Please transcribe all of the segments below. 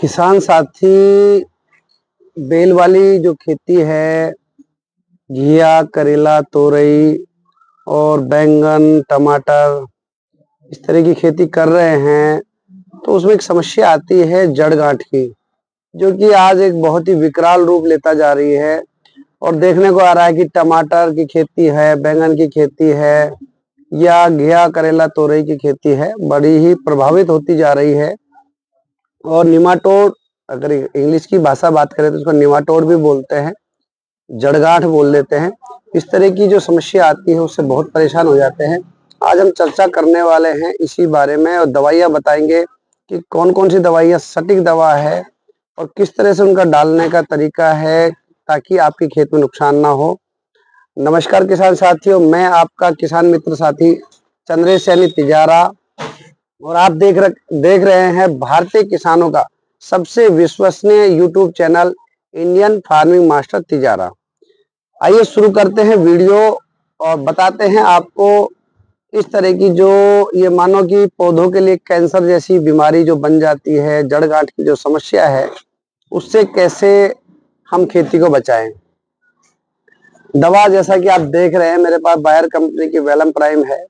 किसान साथी बेल वाली जो खेती है, घिया, करेला, तोरई और बैंगन, टमाटर इस तरह की खेती कर रहे हैं, तो उसमें एक समस्या आती है जड़ गांठ की, जो कि आज एक बहुत ही विकराल रूप लेता जा रही है। और देखने को आ रहा है कि टमाटर की खेती है, बैंगन की खेती है या घिया, करेला, तोरई की खेती है, बड़ी ही प्रभावित होती जा रही है। और निमाटोड, अगर इंग्लिश की भाषा बात करें तो उसको निमाटोड भी बोलते हैं, जड़गांठ बोल देते हैं। इस तरह की जो समस्या आती है उससे बहुत परेशान हो जाते हैं। आज हम चर्चा करने वाले हैं इसी बारे में और दवाइयाँ बताएंगे कि कौन कौन सी दवाइयाँ सटीक दवा है और किस तरह से उनका डालने का तरीका है ताकि आपकी खेत में नुकसान ना हो। नमस्कार किसान साथियों, मैं आपका किसान मित्र साथी चंद्रेश सैनी तिजारा और आप देख रहे हैं भारतीय किसानों का सबसे विश्वसनीय YouTube channel Indian farming master Tijara. आइए शुरू करते हैं वीडियो और बताते हैं आपको इस तरह की जो ये मानो कि पौधों के लिए कैंसर जैसी बीमारी जो बन जाती है, जड़ गांठ की जो समस्या है, उससे कैसे हम खेती को बचाएं। दवा जैसा कि आप देख रहे हैं मेरे पास बायर कंपनी की वेलम प्राइम है।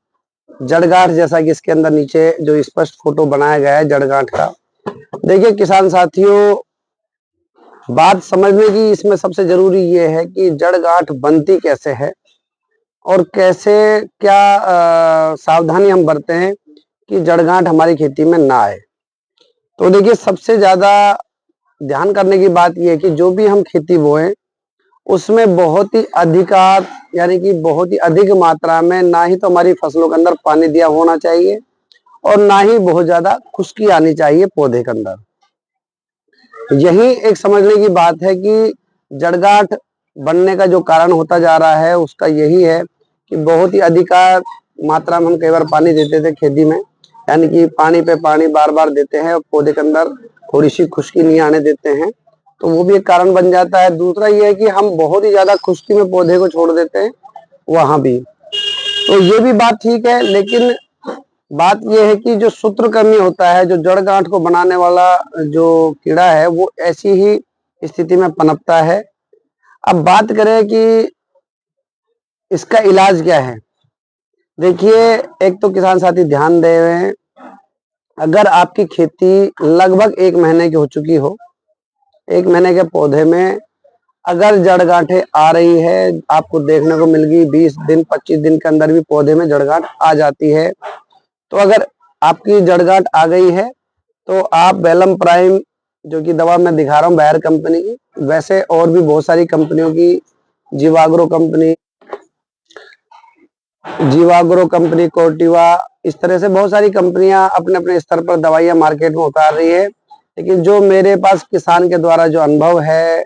जड़गांठ जैसा कि इसके अंदर नीचे जो स्पष्ट फोटो बनाया गया है जड़गांठ का। देखिए किसान साथियों, बात समझने की इसमें सबसे जरूरी ये है कि जड़गांठ बनती कैसे है और कैसे क्या सावधानी हम बरते हैं कि जड़गांठ हमारी खेती में ना आए। तो देखिए सबसे ज्यादा ध्यान करने की बात यह है कि जो भी हम खेती बोएं उसमें बहुत ही अधिकार यानी कि बहुत ही अधिक मात्रा में ना ही तो हमारी फसलों के अंदर पानी दिया होना चाहिए और ना ही बहुत ज्यादा खुश्की आनी चाहिए पौधे के अंदर। यही एक समझने की बात है कि जड़गांठ बनने का जो कारण होता जा रहा है उसका यही है कि बहुत ही अधिकार मात्रा में हम कई बार पानी देते थे खेती में, यानी कि पानी पे पानी बार बार देते हैं और पौधे के अंदर थोड़ी सी खुश्की नहीं आने देते हैं, तो वो भी एक कारण बन जाता है। दूसरा ये है कि हम बहुत ही ज्यादा खुश्की में पौधे को छोड़ देते हैं, वहां भी तो ये भी बात ठीक है, लेकिन बात यह है कि जो सूत्रकृमि होता है, जो जड़ गांठ को बनाने वाला जो कीड़ा है, वो ऐसी ही स्थिति में पनपता है। अब बात करें कि इसका इलाज क्या है। देखिए एक तो किसान साथी ध्यान दे रहे हैं, अगर आपकी खेती लगभग 1 महीने की हो चुकी हो, 1 महीने के पौधे में अगर जड़ गांठें आ रही है, आपको देखने को मिल गई 20 दिन 25 दिन के अंदर भी पौधे में जड़ गांठ आ जाती है, तो अगर आपकी जड़ गांठ आ गई है तो आप वेलम प्राइम जो कि दवा मैं दिखा रहा हूँ बायर कंपनी की, वैसे और भी बहुत सारी कंपनियों की, जीवाग्रो कंपनी, कोर्टिवा, इस तरह से बहुत सारी कंपनियां अपने अपने स्तर पर दवाइयां मार्केट में उतार रही है। लेकिन जो मेरे पास किसान के द्वारा जो अनुभव है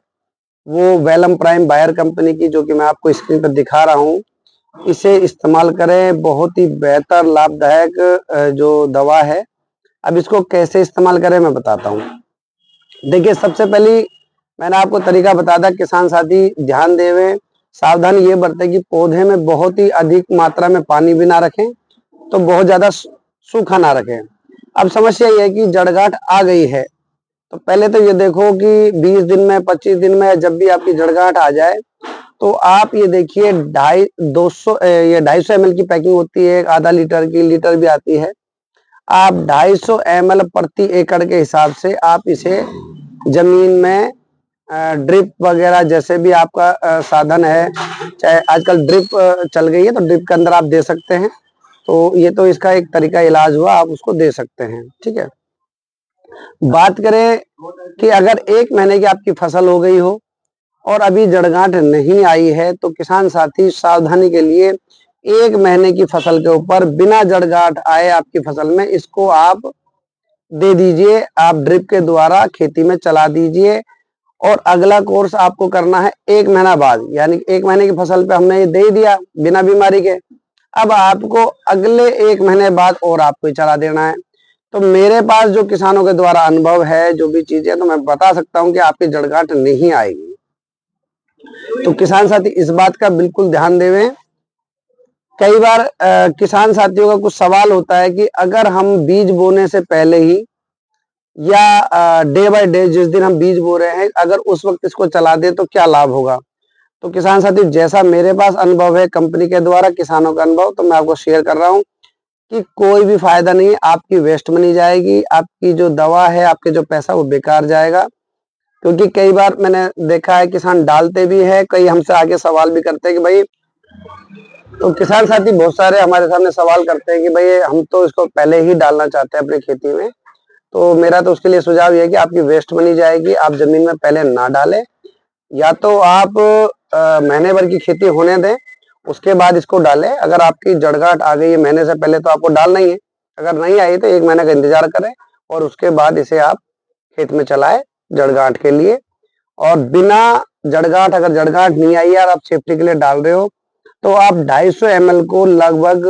वो वेलम प्राइम बायर कंपनी की, जो कि मैं आपको स्क्रीन पर दिखा रहा हूँ, इसे इस्तेमाल करें। बहुत ही बेहतर लाभदायक जो दवा है। अब इसको कैसे इस्तेमाल करें मैं बताता हूँ। देखिए सबसे पहली मैंने आपको तरीका बताया था, किसान साथी ध्यान देवे, सावधानी ये बरते कि पौधे में बहुत ही अधिक मात्रा में पानी भी ना रखें तो बहुत ज्यादा सूखा ना रखें। अब समस्या ये है कि जड़गांठ आ गई है, तो पहले तो ये देखो कि 20 दिन में 25 दिन में जब भी आपकी जड़गांठ आ जाए तो आप ये देखिए 250 ml की पैकिंग होती है, आधा लीटर की, लीटर भी आती है। आप 250 ml प्रति एकड़ के हिसाब से आप इसे जमीन में ड्रिप वगैरह जैसे भी आपका साधन है, चाहे आजकल ड्रिप चल गई है तो ड्रिप के अंदर आप दे सकते हैं। तो ये तो इसका एक तरीका इलाज हुआ, आप उसको दे सकते हैं, ठीक है। बात करें कि अगर 1 महीने की आपकी फसल हो गई हो और अभी जड़गांठ नहीं आई है, तो किसान साथी सावधानी के लिए 1 महीने की फसल के ऊपर बिना जड़गांठ आए आपकी फसल में इसको आप दे दीजिए, आप ड्रिप के द्वारा खेती में चला दीजिए। और अगला कोर्स आपको करना है 1 महीना बाद, यानी 1 महीने की फसल पे हमने ये दे दिया बिना बीमारी के, अब आपको अगले 1 महीने बाद और आपको ही चला देना है। तो मेरे पास जो किसानों के द्वारा अनुभव है, जो भी चीजें, तो मैं बता सकता हूं कि आपकी जड़गांठ नहीं आएगी। तो किसान साथी इस बात का बिल्कुल ध्यान देवें। कई बार किसान साथियों का कुछ सवाल होता है कि अगर हम बीज बोने से पहले ही या डे बाय डे जिस दिन हम बीज बो रहे हैं, अगर उस वक्त इसको चला दें तो क्या लाभ होगा। तो किसान साथियों, जैसा मेरे पास अनुभव है कंपनी के द्वारा, किसानों का अनुभव, तो मैं आपको शेयर कर रहा हूँ कि कोई भी फायदा नहीं, आपकी वेस्ट मनी जाएगी, आपकी जो दवा है, आपके जो पैसा वो बेकार जाएगा। क्योंकि कई बार मैंने देखा है किसान डालते भी है, कई हमसे आगे सवाल भी करते हैं कि भाई, तो किसान साथी बहुत सारे हमारे सामने सवाल करते हैं कि भाई हम तो इसको पहले ही डालना चाहते हैं अपनी खेती में। तो मेरा तो उसके लिए सुझाव ये है कि आपकी वेस्ट मनी जाएगी, आप जमीन में पहले ना डालें। या तो आप महीने भर की खेती होने दें, उसके बाद इसको डालें। अगर आपकी जड़गांठ आ गई है महीने से पहले तो आपको डालना ही है, अगर नहीं आई तो 1 महीने का इंतजार करें और उसके बाद इसे आप खेत में चलाएं जड़गांठ के लिए। और बिना जड़गांठ, अगर जड़गांठ नहीं आई है और आप सेफ्टी के लिए डाल रहे हो, तो आप 250 ml को लगभग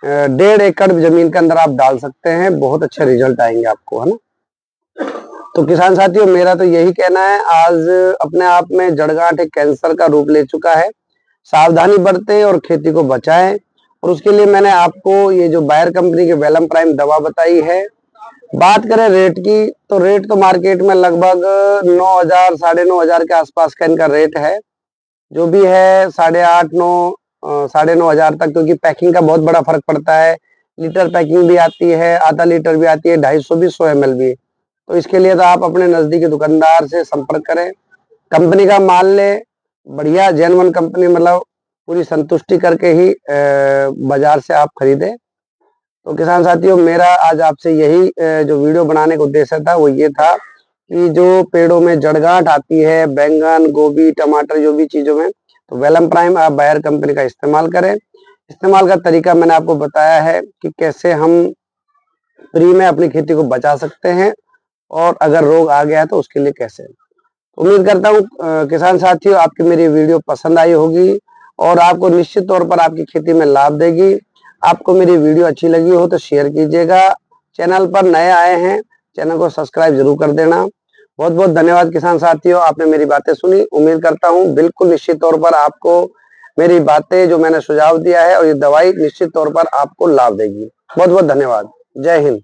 1.5 एकड़ जमीन के अंदर आप डाल सकते हैं, बहुत अच्छे रिजल्ट आएंगे आपको, है ना। तो किसान साथियों, मेरा तो यही कहना है, आज अपने आप में जड़गांठ एक कैंसर का रूप ले चुका है। सावधानी बरतें और खेती को बचाएं। और उसके लिए मैंने आपको ये जो बायर कंपनी की वेलम प्राइम दवा बताई है। बात करें रेट की, तो रेट तो मार्केट में लगभग 9,000 9,500 के आसपास का इनका रेट है। जो भी है 8,500 9 9,500 तक, क्योंकि पैकिंग का बहुत बड़ा फर्क पड़ता है। लीटर पैकिंग भी आती है, आधा लीटर भी आती है, 250 भी, 100 ml भी। तो इसके लिए तो आप अपने नजदीकी दुकानदार से संपर्क करें, कंपनी का माल ले, बढ़िया जेन्युइन कंपनी, मतलब पूरी संतुष्टि करके ही बाजार से आप खरीदें। तो किसान साथियों, मेरा आज आपसे यही जो वीडियो बनाने का उद्देश्य था वो ये था कि जो पेड़ों में जड़गांठ आती है, बैंगन, गोभी, टमाटर, जो भी चीजों में, तो वेलम प्राइम आप बायर कंपनी का इस्तेमाल करें। इस्तेमाल का तरीका मैंने आपको बताया है कि कैसे हम फ्री में अपनी खेती को बचा सकते हैं, और अगर रोग आ गया है तो उसके लिए कैसे। उम्मीद करता हूँ किसान साथियों, आपकी मेरी वीडियो पसंद आई होगी और आपको निश्चित तौर पर आपकी खेती में लाभ देगी। आपको मेरी वीडियो अच्छी लगी हो तो शेयर कीजिएगा। चैनल पर नए आए हैं, चैनल को सब्सक्राइब जरूर कर देना। बहुत बहुत धन्यवाद किसान साथियों, आपने मेरी बातें सुनी। उम्मीद करता हूँ बिल्कुल निश्चित तौर पर आपको मेरी बातें, जो मैंने सुझाव दिया है और ये दवाई, निश्चित तौर पर आपको लाभ देगी। बहुत बहुत धन्यवाद। जय हिंद।